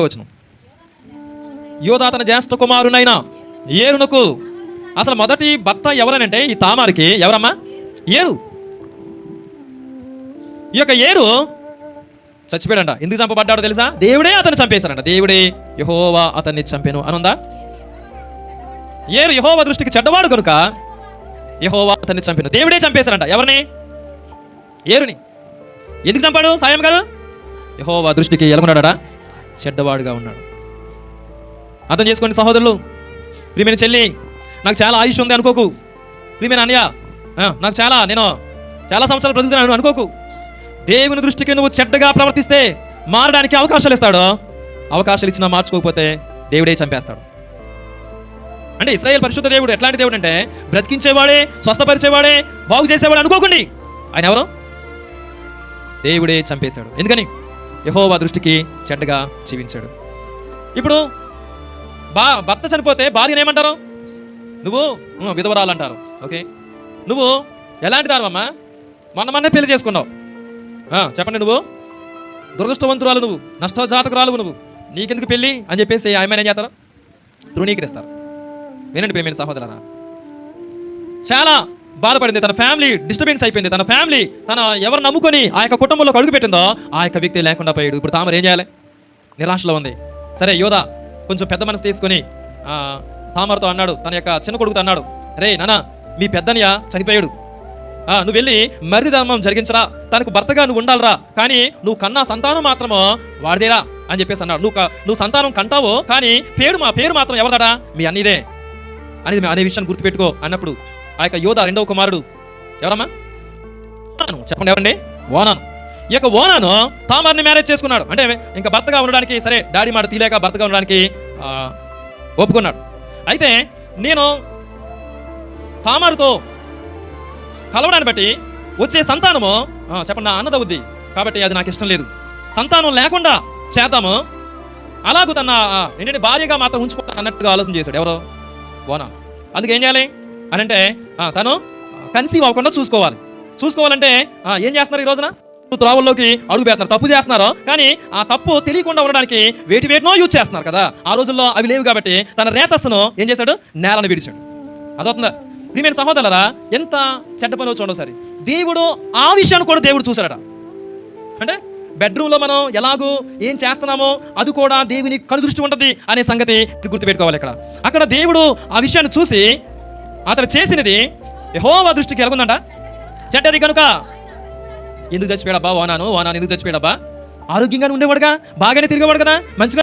వచనం. యోదా తన జ్యేష్ఠ కుమారునైన ఏరునకు, అసలు మొదటి భర్త ఎవరనంటే ఈ తామారికి ఎవరమ్మా? ఏరు. ఈ యొక్క ఏరు చచ్చిపోయాడంట. ఎందుకు చంపబడ్డాడో తెలుసా? దేవుడే అతన్ని చంపేశాడంట. దేవుడే యెహోవా అతన్ని చంపెను అనుందా? ఏరు యెహోవా దృష్టికి చెడ్డవాడు కనుక యెహోవా అతన్ని చంపెను. దేవుడే చంపేశాడంట. ఎవరిని? ఏరుని. ఎందుకు చంపాడు సాయం గారు? యెహోవా దృష్టికి ఎలాగున్నాడా? చెడ్డవాడుగా ఉన్నాడు. అర్థం చేసుకోండి సహోదరులు. ప్రియమైన చెల్లి, నాకు చాలా ఆయుష్ ఉంది అనుకోకు. ప్రియమైన అన్నయ్య, నేను చాలా సంవత్సరాలు బ్రతుకుతున్నాను అనుకోకు. దేవుని దృష్టికి నువ్వు చెడ్డగా ప్రవర్తిస్తే మారడానికి అవకాశాలు ఇస్తాడు. అవకాశాలు ఇచ్చినా మార్చుకోకపోతే దేవుడే చంపేస్తాడు. అంటే ఇశ్రాయేల్ పరిశుద్ధ దేవుడు ఎట్లాంటి దేవుడు అంటే బ్రతికించేవాడే, స్వస్థపరిచేవాడే, బాగు చేసేవాడు అనుకోకండి. ఆయన ఎవరు? దేవుడే చంపేశాడు. ఎందుకని? యెహోవా దృష్టికి చెడ్డగా జీవించాడు. ఇప్పుడు భర్త చనిపోతే భార్యను ఏమంటారు? నువ్వు విధవరాలు అంటారు. ఓకే, నువ్వు ఎలాంటి దానివమ్మా? మొన్నే పెళ్లి చేసుకున్నావు. చెప్పండి, నువ్వు దురదృష్టవంతురాలు, నువ్వు నష్టజాతకురాలు, నువ్వు నీకెందుకు పెళ్ళి అని చెప్పేసి ఆమె ఏం చేస్తారు? ధృవీకరిస్తారు. వినండి ప్రియమైన సహోదరులారా, చాలా బాధపడింది. తన ఫ్యామిలీ డిస్టర్బెన్స్ అయిపోయింది. తన ఫ్యామిలీ తన ఎవరు నమ్ముకొని ఆ యొక్క కుటుంబంలోకి అడుగు పెట్టిందో ఆ యొక్క వ్యక్తి లేకుండా పోయాడు. ఇప్పుడు తామరు ఏం చేయాలి? నిరాశలో ఉంది. సరే, యోధా కొంచెం పెద్ద మనసు తీసుకొని తామరుతో అన్నాడు, తన యొక్క చిన్న కొడుకుతో అన్నాడు, రే నాన్న, మీ పెద్దనియా చనిపోయాడు, నువ్వు వెళ్ళి మరిది ధర్మం జరిగించరా, తనకు భర్తగా నువ్వు ఉండాలరా, కానీ నువ్వు కన్నా సంతానం మాత్రమో వాడిదేరా అని చెప్పేసి అన్నాడు. నువ్వు సంతానం కంటావో కానీ పేరు మాత్రం ఎవరిదాడా? మీ అన్నిదే అనే విషయాన్ని గుర్తుపెట్టుకో అన్నప్పుడు ఆ యొక్క యోధా రెండవ కుమారుడు ఎవరమ్మా? చెప్పండి, ఎవరండి? ఓనాను. ఈ యొక్క ఓనాను తామార్ని మ్యారేజ్ చేసుకున్నాడు. అంటే ఇంకా భర్తగా ఉండడానికి, సరే డాడీ మాట తీలేక భర్తగా ఉండడానికి ఒప్పుకున్నాడు. అయితే నేను తామారుతో కలవడాన్ని బట్టి వచ్చే సంతానము చెప్పండి నా అన్నదవుద్ది, కాబట్టి అది నాకు ఇష్టం లేదు, సంతానం లేకుండా చేద్దాము, అలాగూ తన ఏంటంటే భార్యగా మాత్రం ఉంచుకుంటా అన్నట్టుగా ఆలోచన చేశాడు. ఎవరో? ఓనా. అందుకేం చేయాలి అని అంటే తను కన్సీవ్ అవ్వకుండా చూసుకోవాలంటే ఏం చేస్తున్నారు ఈ రోజున? త్రోవల్లోకి అడుగు పెడుతున్నారు, తప్పు చేస్తున్నారు, కానీ ఆ తప్పు తెలియకుండా ఉండడానికి వేటినో యూజ్ చేస్తున్నారు కదా. ఆ రోజుల్లో అవి లేవు కాబట్టి తన రేతస్సును ఏం చేశాడు? నేలను విడిచాడు. అదవుతుందా? ప్రియమైన సహోదరులారా, ఎంత చెడ్డ పని చూడండి ఒకసారి. దేవుడు ఆ విషయాన్ని కూడా దేవుడు చూశాడట. అంటే బెడ్రూమ్లో మనం ఎలాగో ఏం చేస్తున్నామో అది కూడా దేవుని కనుదృష్టి ఉంటుంది అనే సంగతి గుర్తుపెట్టుకోవాలి. అక్కడ దేవుడు ఆ విషయాన్ని చూసి అతను చేసినది యెహోవా దృష్టికి ఎలాగుందంట? చెడ్డది కనుక. ఎందుకు చచ్చిపోయాడబ్బా ఓనాను? ఎందుకు చచ్చిపోయాడబ్బా? ఆరోగ్యంగానే ఉండేవాడుగా, బాగానే తిరిగేవాడు కదా, మంచిగా